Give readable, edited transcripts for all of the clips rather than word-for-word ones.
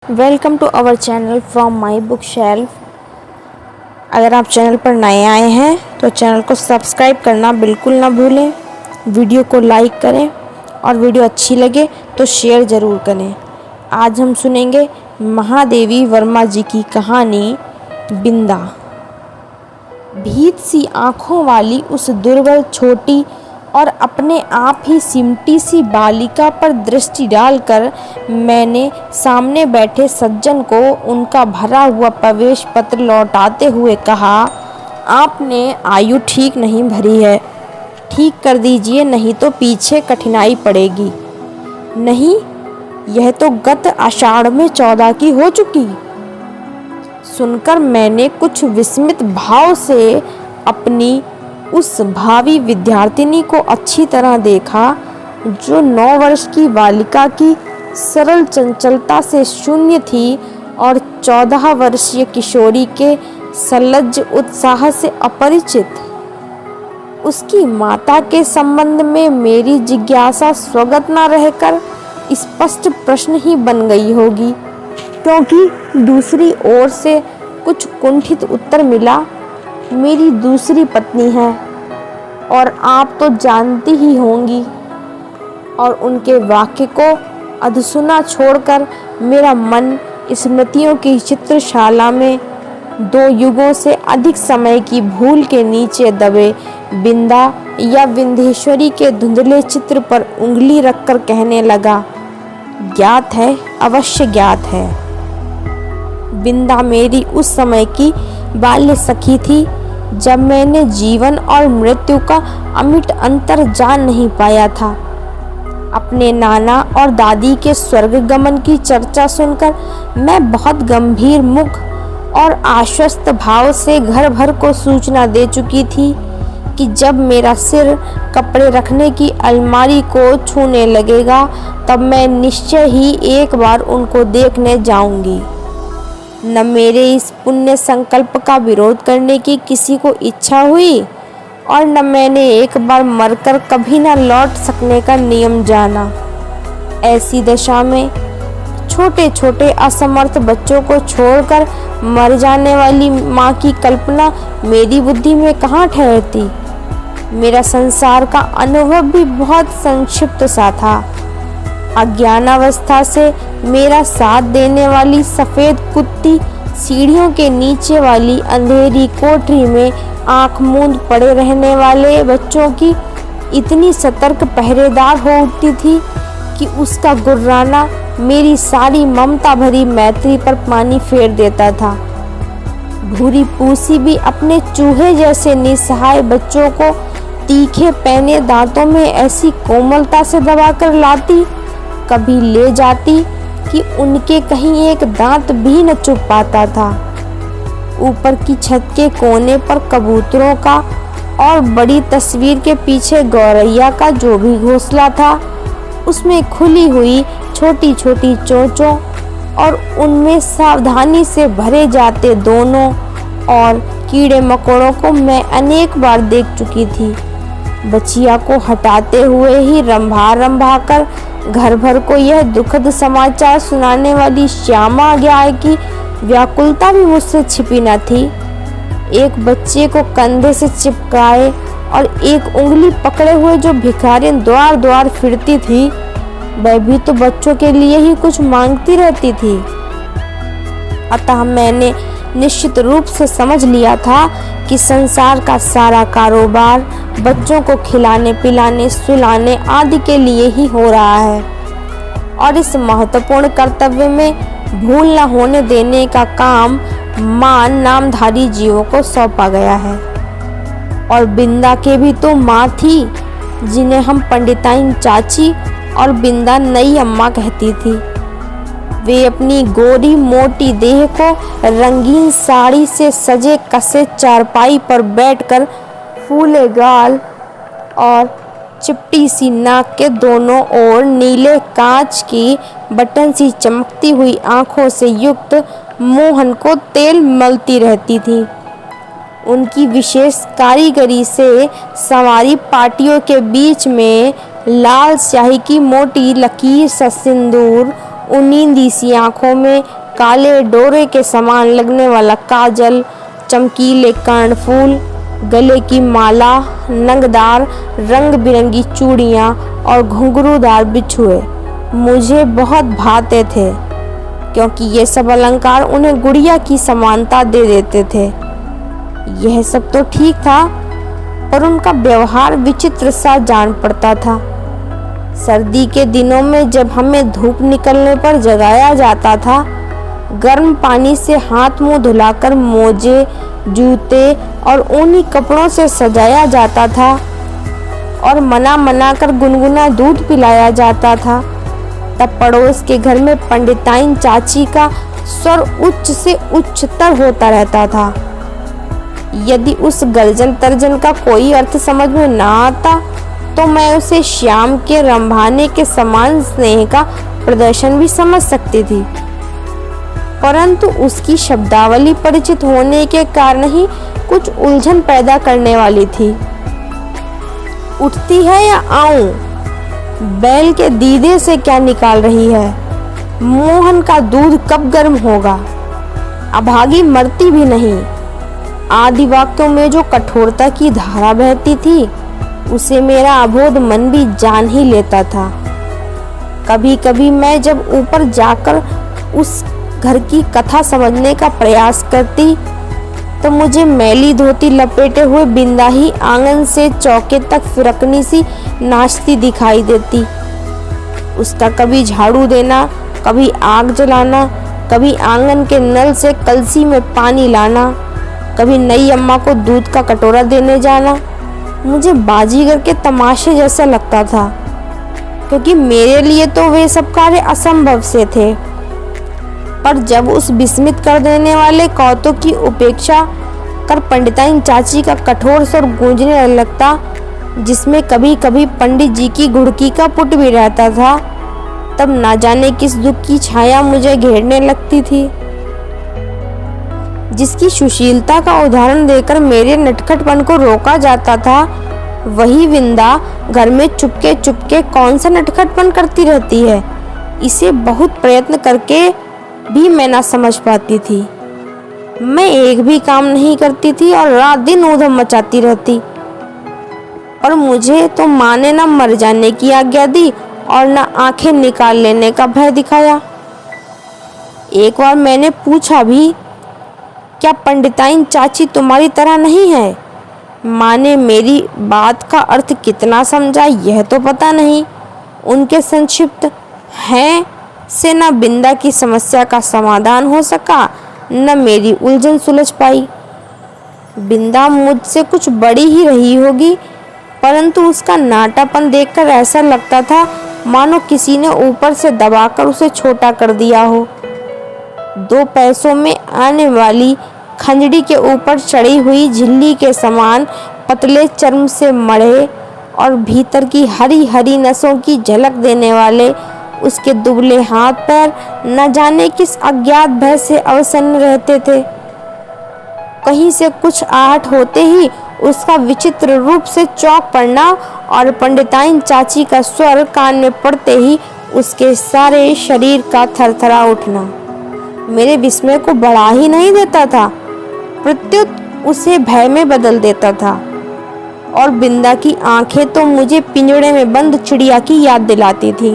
Welcome to our channel from my bookshelf. अगर आप channel पर नए आए हैं तो चैनल को सब्सक्राइब करना बिल्कुल ना भूलें। वीडियो को लाइक करें और वीडियो अच्छी लगे तो शेयर ज़रूर करें। आज हम सुनेंगे महादेवी वर्मा जी की कहानी बिंदा। भीत सी आँखों वाली उस दुर्बल, छोटी और अपने आप ही सिमटी सी बालिका पर दृष्टि डालकर मैंने सामने बैठे सज्जन को उनका भरा हुआ प्रवेश पत्र लौटाते हुए कहा, आपने आयु ठीक नहीं भरी है, ठीक कर दीजिए, नहीं तो पीछे कठिनाई पड़ेगी। नहीं, यह तो गत आषाढ़ में 14 की हो चुकी। सुनकर मैंने कुछ विस्मित भाव से अपनी उस भावी विद्यार्थिनी को अच्छी तरह देखा, जो 9 वर्ष की बालिका की सरल चंचलता से शून्य थी और 14 वर्षीय किशोरी के सलज्ज उत्साह से अपरिचित। उसकी माता के संबंध में मेरी जिज्ञासा स्वगत न रहकर स्पष्ट प्रश्न ही बन गई होगी, क्योंकि दूसरी ओर से कुछ कुंठित उत्तर मिला। मेरी दूसरी पत्नी है और आप तो जानती ही होंगी। और उनके वाक्य को अधसुना छोड़कर मेरा मन स्मृतियों की चित्रशाला में 2 युगों से अधिक समय की भूल के नीचे दबे बिंदा या विंध्येश्वरी के धुंधले चित्र पर उंगली रखकर कहने लगा, ज्ञात है, अवश्य ज्ञात है। बिंदा मेरी उस समय की बाल्य सखी थी, जब मैंने जीवन और मृत्यु का अमिट अंतर जान नहीं पाया था। अपने नाना और दादी के स्वर्ग गमन की चर्चा सुनकर मैं बहुत गंभीर मुख और आश्वस्त भाव से घर भर को सूचना दे चुकी थी कि जब मेरा सिर कपड़े रखने की अलमारी को छूने लगेगा, तब मैं निश्चय ही एक बार उनको देखने जाऊंगी। न मेरे इस पुण्य संकल्प का विरोध करने की किसी को इच्छा हुई और न मैंने एक बार मरकर कभी न लौट सकने का नियम जाना। ऐसी दशा में छोटे छोटे असमर्थ बच्चों को छोड़कर मर जाने वाली माँ की कल्पना मेरी बुद्धि में कहाँ ठहरती। मेरा संसार का अनुभव भी बहुत संक्षिप्त सा था। अज्ञानावस्था से मेरा साथ देने वाली सफ़ेद कुत्ती सीढ़ियों के नीचे वाली अंधेरी कोठरी में आंख मूंद पड़े रहने वाले बच्चों की इतनी सतर्क पहरेदार हो उठती थी कि उसका गुर्राना मेरी सारी ममता भरी मैत्री पर पानी फेर देता था। भूरी पूसी भी अपने चूहे जैसे निसहाय बच्चों को तीखे पैने दांतों में ऐसी कोमलता से दबाकर लाती, कभी ले जाती कि उनके कहीं एक दांत भी न चुभ पाता था। ऊपर की छत के कोने पर कबूतरों का और बड़ी तस्वीर के पीछे गौरैया का जो भी घोंसला था, उसमें खुली हुई छोटी छोटी चोंचों और उनमें सावधानी से भरे जाते दोनों और कीड़े मकोड़ों को मैं अनेक बार देख चुकी थी। बचिया को हटाते हुए ही रंभा रंभा कर घर भर को यह दुखद समाचार सुनाने वाली श्यामा गाय की व्याकुलता भी मुझसे छिपी न थी। एक बच्चे को कंधे से चिपकाए और एक उंगली पकड़े हुए जो भिखारिन द्वार द्वार फिरती थी, वह भी तो बच्चों के लिए ही कुछ मांगती रहती थी। अतः मैंने निश्चित रूप से समझ लिया था कि संसार का सारा कारोबार बच्चों को खिलाने पिलाने सुलाने आदि के लिए ही हो रहा है और इस महत्वपूर्ण कर्तव्य में भूल न होने देने का काम मान नामधारी जीवों को सौंपा गया है। और बिंदा के भी तो माँ थी, जिन्हें हम पंडिताइन चाची और बिंदा नई अम्मा कहती थी। वे अपनी गोरी मोटी देह को रंगीन साड़ी से सजे कसे चारपाई पर बैठकर फूले गाल और चिपटी सी नाक के दोनों ओर नीले कांच की बटन सी चमकती हुई आंखों से युक्त मोहन को तेल मलती रहती थी। उनकी विशेष कारीगरी से संवारी पाटियों के बीच में लाल स्याही की मोटी लकीर सा सिंदूर नींदी सी आँखों में काले डोरे के समान लगने वाला काजल, चमकीले कर्णफूल, गले की माला, नंगदार रंग बिरंगी चूड़ियाँ और घुंघरूदार बिछुए मुझे बहुत भाते थे, क्योंकि ये सब अलंकार उन्हें गुड़िया की समानता दे देते थे। यह सब तो ठीक था, पर उनका व्यवहार विचित्र सा जान पड़ता था। सर्दी के दिनों में जब हमें धूप निकलने पर जगाया जाता था, गर्म पानी से हाथ मुंह धुलाकर मोजे, जूते और ऊनी कपड़ों से सजाया जाता था और मना मना कर गुनगुना दूध पिलाया जाता था, तब पड़ोस के घर में पंडिताइन चाची का स्वर उच्च से उच्चतर होता रहता था। यदि उस गर्जन तर्जन का कोई अर्थ समझ में ना आता तो मैं उसे श्याम के रंभाने के समान स्नेह का प्रदर्शन भी समझ सकती थी, परंतु उसकी शब्दावली परिचित होने के कारण ही कुछ उलझन पैदा करने वाली थी। उठती है या आऊं? बैल के दीदे से क्या निकाल रही है? मोहन का दूध कब गर्म होगा? अभागी मरती भी नहीं। आदि वाक्यों में जो कठोरता की धारा बहती थी, उसे मेरा अबोध मन भी जान ही लेता था। कभी कभी मैं जब ऊपर जाकर उस घर की कथा समझने का प्रयास करती तो मुझे मैली धोती लपेटे हुए बिंदा ही आंगन से चौके तक फिरकनी सी नाचती दिखाई देती। उसका कभी झाड़ू देना, कभी आग जलाना, कभी आंगन के नल से कलसी में पानी लाना, कभी नई अम्मा को दूध का कटोरा देने जाना मुझे बाजीगर के तमाशे जैसा लगता था, क्योंकि मेरे लिए तो वे सब कार्य असंभव से थे। पर जब उस विस्मित कर देने वाले कौतुक की उपेक्षा कर पंडिताइन चाची का कठोर स्वर गूंजने लगता, जिसमें कभी कभी पंडित जी की घुड़की का पुट भी रहता था, तब ना जाने किस दुख की छाया मुझे घेरने लगती थी। जिसकी सुशीलता का उदाहरण देकर मेरे नटखटपन को रोका जाता था, वही विंदा घर में चुपके चुपके कौन सा नटखटपन करती रहती है, इसे बहुत प्रयत्न करके भी मैं ना समझ पाती थी। मैं एक भी काम नहीं करती थी और रात दिन ऊधम मचाती रहती, और मुझे तो माँ ने ना मर जाने की आज्ञा दी और ना आंखें निकाल लेने का भय दिखाया। एक बार मैंने पूछा भी, क्या पंडिताइन चाची तुम्हारी तरह नहीं है? माँ ने मेरी बात का अर्थ कितना समझा यह तो पता नहीं। उनके संक्षिप्त हैं से न बिंदा की समस्या का समाधान हो सका, न मेरी उलझन सुलझ पाई। बिंदा मुझसे कुछ बड़ी ही रही होगी, परंतु उसका नाटापन देखकर ऐसा लगता था मानो किसी ने ऊपर से दबाकर उसे छोटा कर दिया हो। 2 पैसों में आने वाली खंजड़ी के ऊपर चढ़ी हुई झिल्ली के समान पतले चर्म से मढ़े और भीतर की हरी हरी नसों की झलक देने वाले उसके दुबले हाथ पैर न जाने किस अज्ञात भय से अवसन्न रहते थे। कहीं से कुछ आहट होते ही उसका विचित्र रूप से चौंक पड़ना और पंडिताइन चाची का स्वर कान में पड़ते ही उसके सारे शरीर का थरथरा उठना मेरे विस्मय को बढ़ा ही नहीं देता था, प्रत्युत उसे भय में बदल देता था। और बिंदा की आंखें तो मुझे पिंजड़े में बंद चिड़िया की याद दिलाती थी।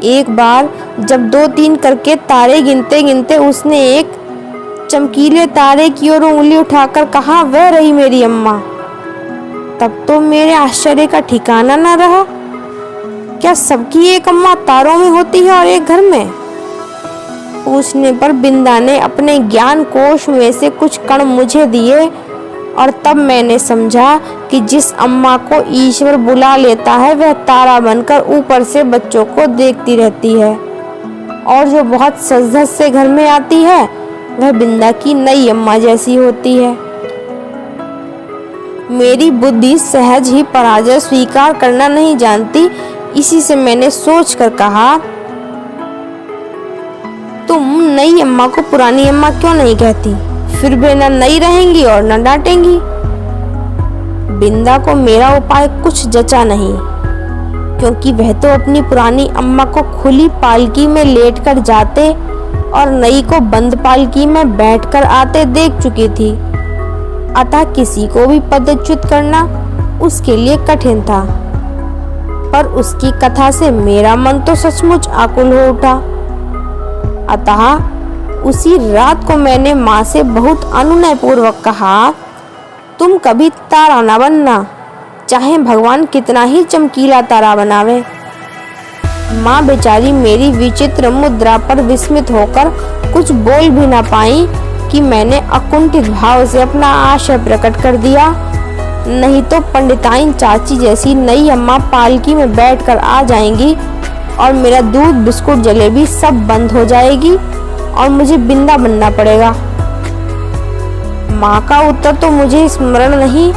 एक बार जब 2-3 करके तारे गिनते गिनते उसने एक चमकीले तारे की ओर उंगली उठाकर कहा, वह रही मेरी अम्मा। तब तो मेरे आश्चर्य का ठिकाना न रहा। क्या सबकी एक अम्मा तारों में होती है और एक घर में? पूछने पर बिंदा ने अपने ज्ञान कोश में से कुछ कण मुझे दिए और तब मैंने समझा कि जिस अम्मा को ईश्वर बुला लेता है वह तारा बनकर ऊपर से बच्चों को देखती रहती है, और जो बहुत सज-धज से घर में आती है वह बिंदा की नई अम्मा जैसी होती है। मेरी बुद्धि सहज ही पराजय स्वीकार करना नहीं जानती, इसी से मैंने सोचकर कहा, तुम नई अम्मा को पुरानी अम्मा क्यों नहीं कहती? फिर वे न नई रहेंगी और न डांटेंगी। बिंदा को मेरा उपाय कुछ जचा नहीं। क्योंकि वह तो अपनी पुरानी अम्मा को खुली पालकी में लेटकर जाते और नई को बंद पालकी में बैठकर आते देख चुकी थी। अतः किसी को भी पदच्युत करना उसके लिए कठिन था। पर उसकी कथा से मेरा मन तो सचमुच आकुल हो उठा। अतः उसी रात को मैंने माँ से बहुत अनुनय पूर्वक कहा, तुम कभी तारा न बनना, चाहे भगवान कितना ही चमकीला तारा बनावे। माँ बेचारी मेरी विचित्र मुद्रा पर विस्मित होकर कुछ बोल भी न पाई कि मैंने अकुंठित भाव से अपना आशय प्रकट कर दिया। नहीं तो पंडिताइन चाची जैसी नई अम्मा पालकी में बैठकर आ जाएंगी और मेरा दूध बिस्कुट जलेबी सब बंद हो जाएगी और मुझे बिंदा बनना पड़ेगा। माँ का उत्तर तो मुझे स्मरण नहीं,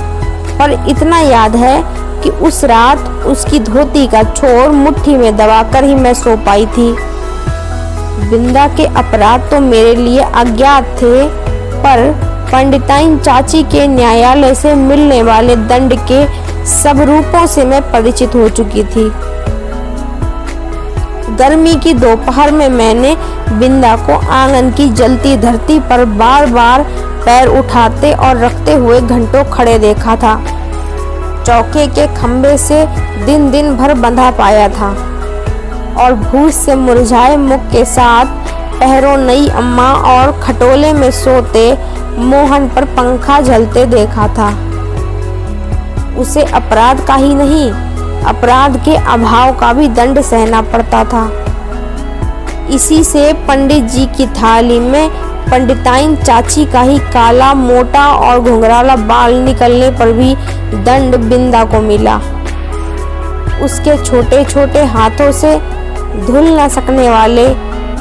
पर इतना याद है कि उस रात उसकी धोती का छोर मुट्ठी में दबाकर ही मैं सो पाई थी। बिंदा के अपराध तो मेरे लिए अज्ञात थे, पर पंडिताइन चाची के न्यायालय से मिलने वाले दंड के सब रूपों से मैं परिचित हो चुकी थी। गर्मी की दोपहर में मैंने बिंदा को आंगन की जलती धरती पर बार बार पैर उठाते और रखते हुए घंटों खड़े देखा था। चौके के खंबे से दिन दिन भर बंधा पाया था और भूस से मुरझाए मुख के साथ पहरों नई अम्मा और खटोले में सोते मोहन पर पंखा झलते देखा था। उसे अपराध का ही नहीं, अपराध के अभाव का भी दंड सहना पड़ता था। इसी से पंडित जी की थाली में पंडिताइन चाची का ही काला मोटा और घुंघराला बाल निकलने पर भी दंड बिंदा को मिला। उसके छोटे छोटे हाथों से धुल न सकने वाले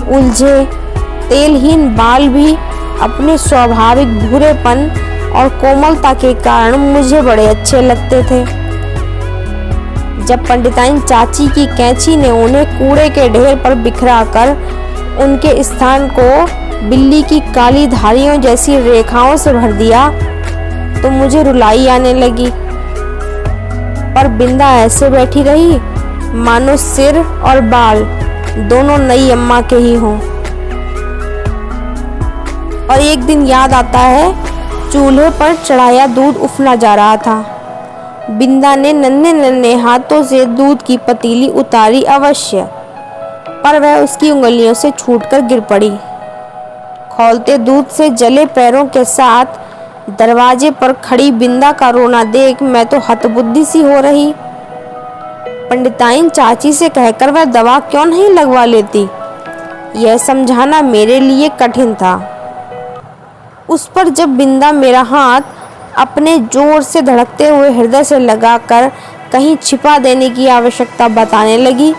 उलझे तेलहीन बाल भी अपने स्वाभाविक भूरेपन और कोमलता के कारण मुझे बड़े अच्छे लगते थे। जब पंडिताइन चाची की कैंची ने उन्हें कूड़े के ढेर पर बिखरा कर उनके स्थान को बिल्ली की काली धारियों जैसी रेखाओं से भर दिया तो मुझे रुलाई आने लगी। पर बिंदा ऐसे बैठी रही मानो सिर और बाल दोनों नई अम्मा के ही हों। और एक दिन याद आता है, चूल्हे पर चढ़ाया दूध उफना जा रहा था। बिंदा ने नन्हे नन्हे हाथों से दूध की पतीली उतारी अवश्य, पर वह उसकी उंगलियों से छूटकर गिर पड़ी। खौलते दूध से जले पैरों के साथ दरवाजे पर खड़ी बिंदा का रोना देख मैं तो हतबुद्धि सी हो रही। पंडिताइन चाची से कहकर वह दवा क्यों नहीं लगवा लेती, यह समझाना मेरे लिए कठिन था। उस पर जब बिंदा मेरा हाथ अपने जोर से धड़कते हुए हृदय से लगाकर कहीं छिपा देने की आवश्यकता बताने लगी,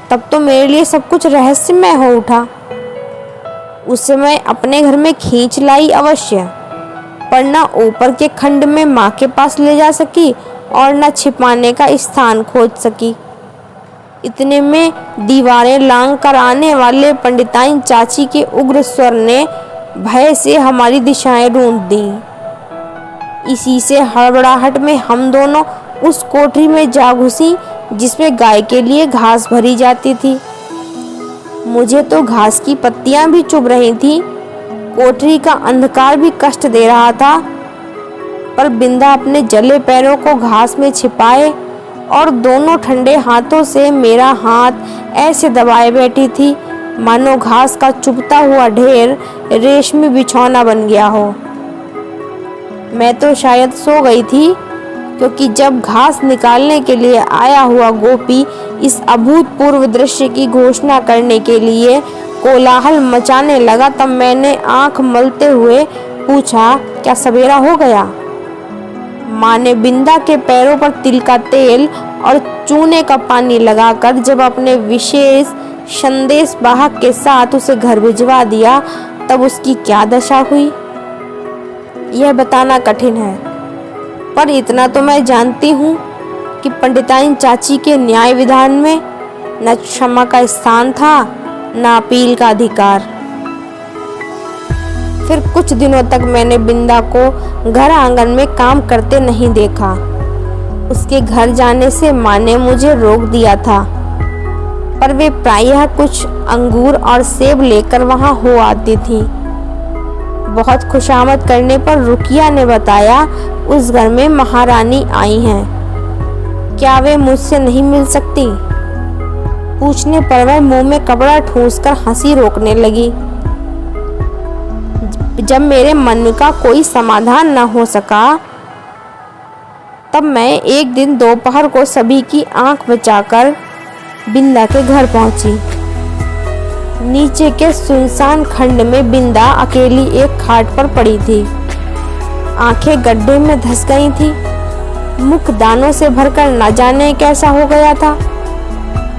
तब तो मेरे लिए सब कुछ रहस्यमय हो उठा। उसे मैं अपने घर में खींच लाई अवश्य, पर न ऊपर के खंड में माँ के पास ले जा सकी और न छिपाने का स्थान खोज सकी। इतने में दीवारें लांग कर आने वाले पंडिताइन चाची के उग्र स्वर ने भय से हमारी दिशाएं ढूंढ दी। इसी से हड़बड़ाहट में हम दोनों उस कोठरी में जा घुसी जिसमें गाय के लिए घास भरी जाती थी। मुझे तो घास की पत्तियां भी चुभ रही थीं, कोठरी का अंधकार भी कष्ट दे रहा था, पर बिंदा अपने जले पैरों को घास में छिपाए और दोनों ठंडे हाथों से मेरा हाथ ऐसे दबाए बैठी थी मानो घास का चुभता हुआ ढेर रेशमी बिछौना बन गया हो। मैं तो शायद सो गई थी, क्योंकि जब घास निकालने के लिए आया हुआ गोपी इस अभूतपूर्व दृश्य की घोषणा करने के लिए कोलाहल मचाने लगा, तब मैंने आंख मलते हुए पूछा, क्या सवेरा हो गया? माँ ने बिंदा के पैरों पर तिल का तेल और चूने का पानी लगाकर जब अपने विशेष संदेश वाहक के साथ उसे घर भिजवा दिया, तब उसकी क्या दशा हुई यह बताना कठिन है। पर इतना तो मैं जानती हूँ कि पंडिताइन चाची के न्याय विधान में न क्षमा का स्थान था न अपील का अधिकार। फिर कुछ दिनों तक मैंने बिंदा को घर आंगन में काम करते नहीं देखा। उसके घर जाने से माँ ने मुझे रोक दिया था, पर वे प्रायः कुछ अंगूर और सेब लेकर वहाँ हो आती थी। बहुत खुशामद करने पर रुकिया ने बताया, उस घर में महारानी आई हैं, क्या वे मुझसे नहीं मिल सकती? पूछने पर वह मुंह में कपड़ा ठूंसकर हंसी रोकने लगी। जब मेरे मन का कोई समाधान न हो सका, तब मैं एक दिन दोपहर को सभी की आंख बचाकर बिंदा के घर पहुंची। नीचे के सुनसान खंड में बिंदा अकेली एक खाट पर पड़ी थी। आंखें गड्ढे में धंस गई थी, मुख दानों से भरकर न जाने कैसा हो गया था,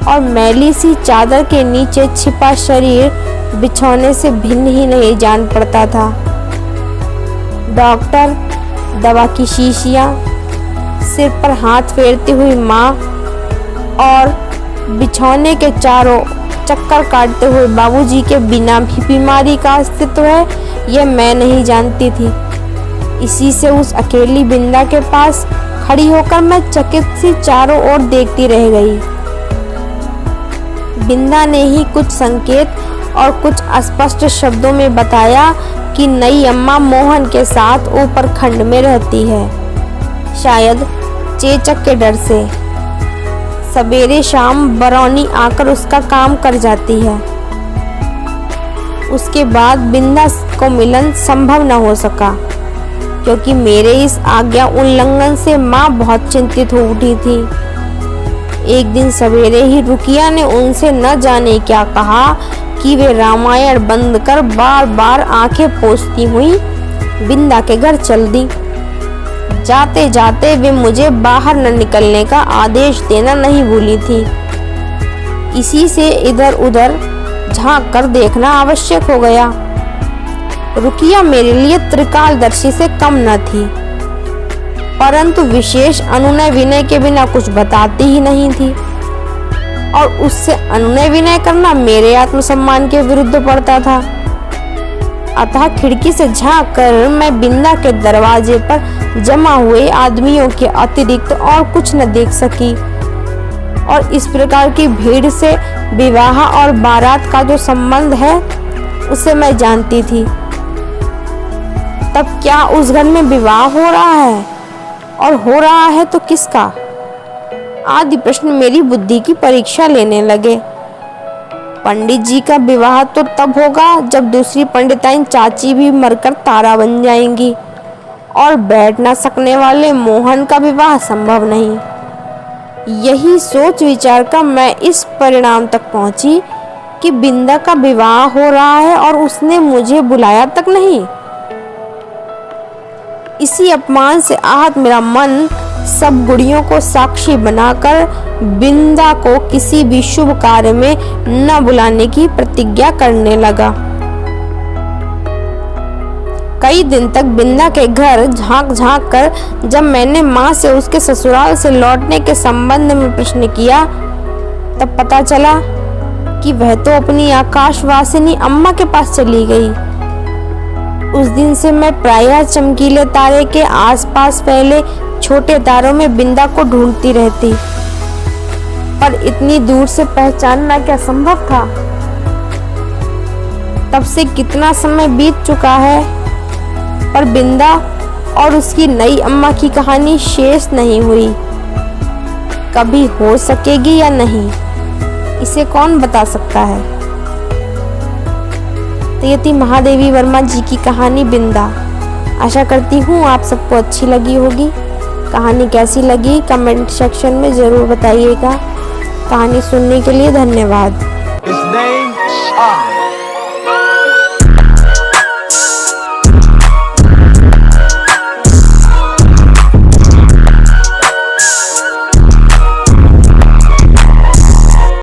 और मैली सी चादर के नीचे छिपा शरीर बिछौने से भिन्न ही नहीं जान पड़ता था। डॉक्टर, दवा की शीशियाँ, सिर पर हाथ फेरती हुई माँ और बिछौने के चारों चक्कर काटते हुए बाबूजी के बिना भी बीमारी का अस्तित्व है, यह मैं नहीं जानती थी। इसी से उस अकेली बिंदा के पास खड़ी होकर मैं चकित सी चारों ओर देखती रह गई। बिंदा ने ही कुछ संकेत और कुछ अस्पष्ट शब्दों में बताया कि नई अम्मा मोहन के साथ ऊपर खंड में रहती है, शायद चेचक के डर से। सवेरे शाम बरौनी आकर उसका काम कर जाती है। उसके बाद बिंदा को मिलन संभव न हो सका, क्योंकि मेरे इस आज्ञा उल्लंघन से माँ बहुत चिंतित हो उठी थी। एक दिन सवेरे ही रुकिया ने उनसे न जाने क्या कहा कि वे रामायण बंद कर बार बार आंखें पोंछती हुई बिंदा के घर चल दी। जाते जाते वे मुझे बाहर न निकलने का आदेश देना नहीं भूली थी। इसी से इधर उधर झांक कर देखना आवश्यक हो गया। रुकिया मेरे लिए त्रिकालदर्शी से कम न थी, परंतु विशेष अनुनय विनय के बिना कुछ बताती ही नहीं थी, और उससे अनुनय विनय करना मेरे आत्मसम्मान के विरुद्ध पड़ता था। अतः खिड़की से झांक कर मैं बिंदा के दरवाजे पर जमा हुए आदमियों के अतिरिक्त और कुछ न देख सकी, और इस प्रकार की भीड़ से विवाह और बारात का जो संबंध है उसे मैं जानती थी। तब क्या उस घर में विवाह हो रहा है, और हो रहा है तो किसका, आदि प्रश्न मेरी बुद्धि की परीक्षा लेने लगे। पंडित जी का विवाह तो तब होगा जब दूसरी पंडिताइन चाची भी मरकर तारा बन जाएंगी, और बैठ ना सकने वाले मोहन का विवाह संभव नहीं। यही सोच विचार कर मैं इस परिणाम तक पहुंची कि बिंदा का विवाह हो रहा है और उसने मुझे बुलाया तक नहीं। इसी अपमान से आहत मेरा मन सब गुड़ियों को साक्षी बनाकर बिंदा को किसी भी शुभ कार्य में न बुलाने की प्रतिज्ञा करने लगा। कई दिन तक बिंदा के घर झांक झांक कर जब मैंने माँ से उसके ससुराल से लौटने के संबंध में प्रश्न किया, तब पता चला कि वह तो अपनी आकाशवासिनी अम्मा के पास चली गई। उस दिन से मैं प्रायः चमकीले तारे के आसपास फैले छोटे तारों में बिंदा को ढूंढती रहती, पर इतनी दूर से पहचानना क्या संभव था। तब से कितना समय बीत चुका है, पर बिंदा और उसकी नई अम्मा की कहानी शेष नहीं हुई। कभी हो सकेगी या नहीं, इसे कौन बता सकता है। तो ये थी महादेवी वर्मा जी की कहानी बिंदा। आशा करती हूँ आप सबको अच्छी लगी होगी। कहानी कैसी लगी कमेंट सेक्शन में ज़रूर बताइएगा। कहानी सुनने के लिए धन्यवाद।